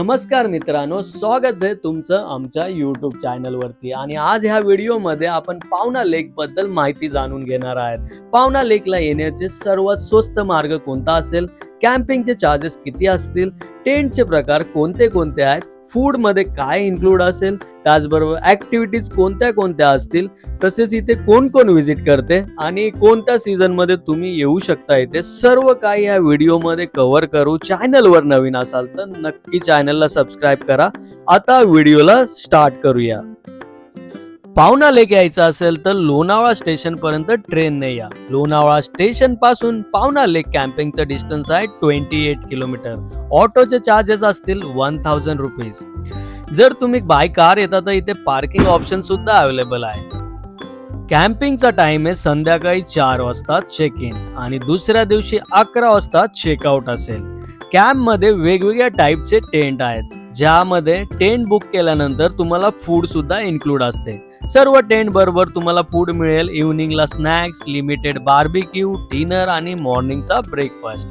नमस्कार मित्रांनो, स्वागत आहे तुमचं आमच्या यूट्यूब चॅनलवरती. आणि आज ह्या व्हिडिओमध्ये आपण पावना लेक बद्दल माहिती जाणून घेणार आहेत. पावना लेकला येण्याचे सर्वात स्वस्त मार्ग कोणता असेल, कॅम्पिंगचे चार्जेस किती असतील, टेंटचे प्रकार कोणते कोणते आहेत, फूड मध्ये काय इन्क्लूड असेल, त्याचबरोबर ऍक्टिव्हिटीज कोणत्या कोणत्या असतील, तसेच इथे कोण कोण व्हिजिट करते आणि कोणत्या सीझन मध्ये तुम्ही येऊ शकता, इथे सर्व काही या व्हिडिओ मध्ये कव्हर करू. चॅनलवर नवीन असाल तर नक्की चॅनलला सबस्क्राईब करा. आता व्हिडिओला स्टार्ट करूया. पावना लेक यायचं असेल तर लोणावळा स्टेशन पर्यंत ट्रेनने या. लोणावळा स्टेशन पासून पावना लेक कॅम्पिंगचं डिस्टन्स आहे 28 किलोमीटर. ऑटोचे चार्जेस असतील 1000 रुपीज. जर तुम्ही बाय कार येता तर इथे पार्किंग ऑप्शन सुद्धा अवेलेबल आहे. कॅम्पिंगचा टाइम आहे संध्याकाळी 4 वाजता चेक इन आणि दुसऱ्या दिवशी 11 वाजता चेकआउट असेल. कॅम्प मध्ये वेगवेगळ्या टाईपचे टेंट आहेत, ज्यामध्ये टेंट बुक केल्यानंतर तुम्हाला फूड सुद्धा इन्क्लूड असते. सर्व टेंट बरोबर तुम्हाला फूड मिळेल. इव्हनिंगला स्नॅक्स, लिमिटेड बार्बिक्यू, डिनर आणि मॉर्निंगचा ब्रेकफास्ट.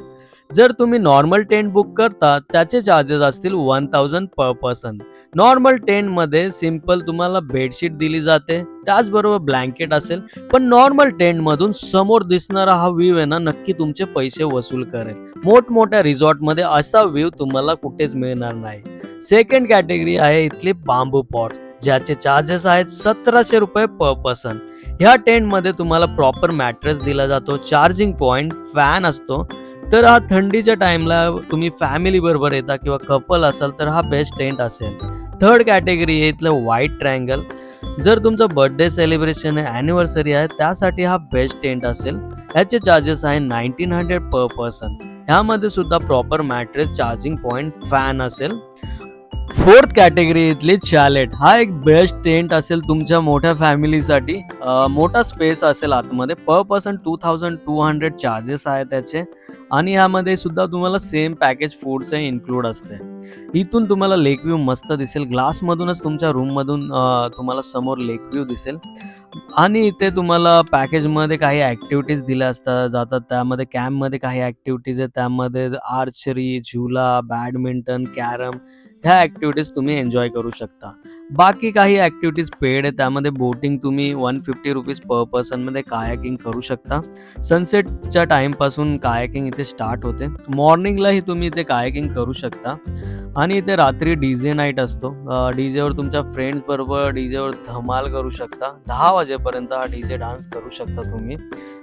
जर तुम्ही नॉर्मल टेंट बुक करता त्याचे चार्जेस असतील 1000 पर पर्सन. नॉर्मल टेंट मध्ये सिंपल तुम्हाला बेडशीट दिली जाते, त्याचबरोबर ब्लँकेट असेल. पण नॉर्मल टेंट मधून समोर दिसणारा हा व्ह्यू आहे ना, नक्की तुमचे पैसे वसूल करेल. मोठमोठ्या रिसॉर्ट मध्ये असा व्ह्यू तुम्हाला कुठेच मिळणार नाही. सेकंड कॅटेगरी आहे इथली बांबू पॉट, ज्याचे चार्जेस आहेत 1700 रुपये पर पर्सन. ह्या टेंट मध्ये तुम्हाला प्रॉपर मॅट्रेस दिला जातो, चार्जिंग पॉइंट, फॅन असतो. तर हा थंडीच्या टाइमला तुम्ही फॅमिली बरोबर येता किंवा कपल असाल तर हा बेस्ट टेंट असेल. थर्ड कॅटेगरी आहे इथलं व्हाईट ट्रायंगल. जर तुमचं बर्थडे सेलिब्रेशन आहे, ॲनिव्हर्सरी आहे, त्यासाठी हा बेस्ट टेंट असेल. ह्याचे चार्जेस आहे 1900 पर पर्सन. ह्यामध्ये सुद्धा proper mattress, charging point, fan असेल. फोर्थ कॅटेगरी इथली चॅलेट. हा एक बेस्ट टेंट असेल तुमच्या मोठ्या फॅमिलीसाठी. मोठा स्पेस असेल आतमध्ये. पर पर्सन 2200 चार्जेस आहे त्याचे. आणि यामध्ये सुद्धा तुम्हाला सेम पॅकेज फूडचं इन्क्लूड असते. इथून तुम्हाला लेक व्ह्यू मस्त दिसेल. ग्लासमधूनच तुमच्या रूममधून तुम्हाला समोर लेक व्ह्यू दिसेल. आणि इथे तुम्हाला पॅकेजमध्ये काही ॲक्टिव्हिटीज दिल्या जातात. त्यामध्ये कॅम्पमध्ये काही ॲक्टिव्हिटीज आहेत, त्यामध्ये आर्चरी, झुला, बॅडमिंटन, कॅरम ह्या ॲक्टिव्हिटीज तुम्ही एन्जॉय करू शकता. बाकी काही ॲक्टिव्हिटीज पेड आहे, त्यामध्ये बोटिंग तुम्ही 150 रुपीज पर पर्सनमध्ये कायाकिंग करू शकता. सनसेटच्या टाईमपासून कायाकिंग इथे स्टार्ट होते. मॉर्निंगलाही तुम्ही इथे कायाकिंग करू शकता. आणि इथे रात्री डीजे नाईट असतो. डीजेवर तुमच्या फ्रेंड्स बरोबर डीजेवर धमाल करू शकता. 10 वाजेपर्यंत हा डीजे डान्स करू शकता तुम्ही.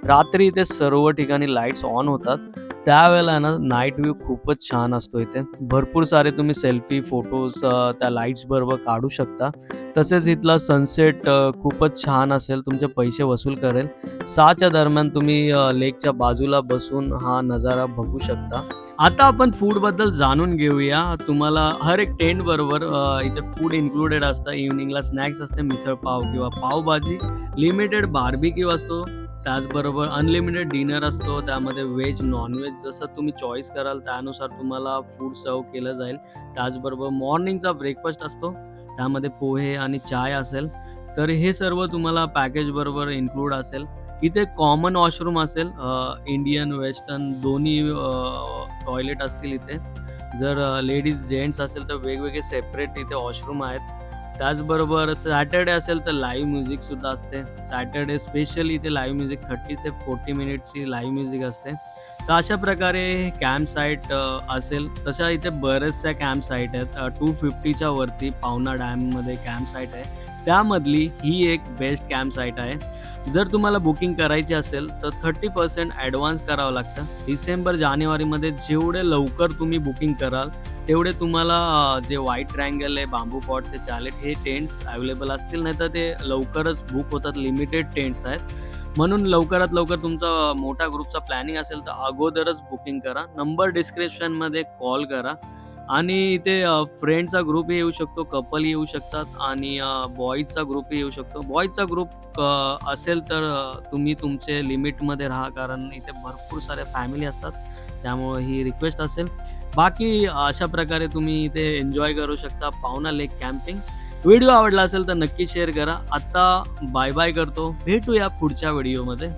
रात्री इथे सर्व ठिकाणी लाईट्स ऑन होतात. त्यावेळेला ना नाईट व्ह्यू खूपच छान असतो. इथे भरपूर सारे तुम्ही सेल्फी, फोटोज त्या लाईट्स बरोबर काढू शकता. तसेच इथला सनसेट खूपच छान असेल, तुमचे पैसे वसूल करेल. 6च्या दरम्यान तुम्ही लेकच्या बाजूला बसून हा नजारा बघू शकता. आता आपण फूड बद्दल जाणून घेऊया. तुम्हाला हर एक टेंट बरोबर इथे फूड इन्क्लुडेड असतं. इव्हनिंगला स्नॅक्स असते, मिसळ पाव किंवा पावभाजी, लिमिटेड बार्बिक्यू असतो, त्याचबरोबर अनलिमिटेड डिनर असतो. त्यामध्ये व्हेज, नॉनव्हेज जसं तुम्ही चॉईस कराल त्यानुसार तुम्हाला फूड सर्व केलं जाईल. त्याचबरोबर मॉर्निंगचा ब्रेकफास्ट असतो, त्यामध्ये पोहे आणि चाय असेल. तर हे सर्व तुम्हाला पॅकेज बरोबर इन्क्लूड असेल. इथे कॉमन वॉशरूम असेल, इंडियन वेस्टर्न दोन्ही टॉयलेट असतील इथे. जर लेडीज जेंट्स असेल तर वेगवेगळे सेपरेट इथे वॉशरूम आहेत. त्याचबरोबर सॅटर्डे असेल तर लाईव्ह म्युझिक सुद्धा असते. सॅटर्डे स्पेशली इथे लाईव्ह म्युझिक 30 ते 40 मिनिट्सची लाईव्ह म्युझिक असते. तर अशा प्रकारे कॅम्प साईट असेल. तशा इथे बऱ्याचशा कॅम्प साईट आहेत. 250च्या वरती पावना डॅममध्ये कॅम्प साईट आहे. त्यामधली ही एक बेस्ट कॅम्प साईट आहे. जर तुम्हाला बुकिंग करायची असेल तर 30% ॲडव्हान्स करावं लागतं. डिसेंबर जानेवारीमध्ये जेवढे लवकर तुम्ही बुकिंग कराल तेवढे तुम्हाला जे व्हाईट ट्रायंगल आहे, बांबू पॉट्सचे चॅलेट हे टेंट्स अवेलेबल असतील. नाही तर ते लवकरच बुक होतात. लिमिटेड टेंट्स आहेत. म्हणून लवकरात लवकर तुमचा मोठा ग्रुपचा प्लॅनिंग असेल तर अगोदरच बुकिंग करा. नंबर डिस्क्रिप्शनमध्ये कॉल करा. आणि इथे फ्रेंडचा ग्रुपही येऊ शकतो, कपल येऊ शकतात आणि बॉईजचा ग्रुपही येऊ शकतो. बॉईजचा ग्रुप असेल तर तुम्ही तुमचे लिमिटमध्ये राहा, कारण इथे भरपूर साऱ्या फॅमिली असतात. त्यामुळे ही रिक्वेस्ट असेल. बाकी अशा प्रकारे तुम्ही इथे एन्जॉय करू शकता पावना लेक कॅम्पिंग. व्हिडिओ आवडला असेल तर नक्की शेअर करा. आता बाय बाय करतो. भेटूया पुढच्या व्हिडिओमध्ये.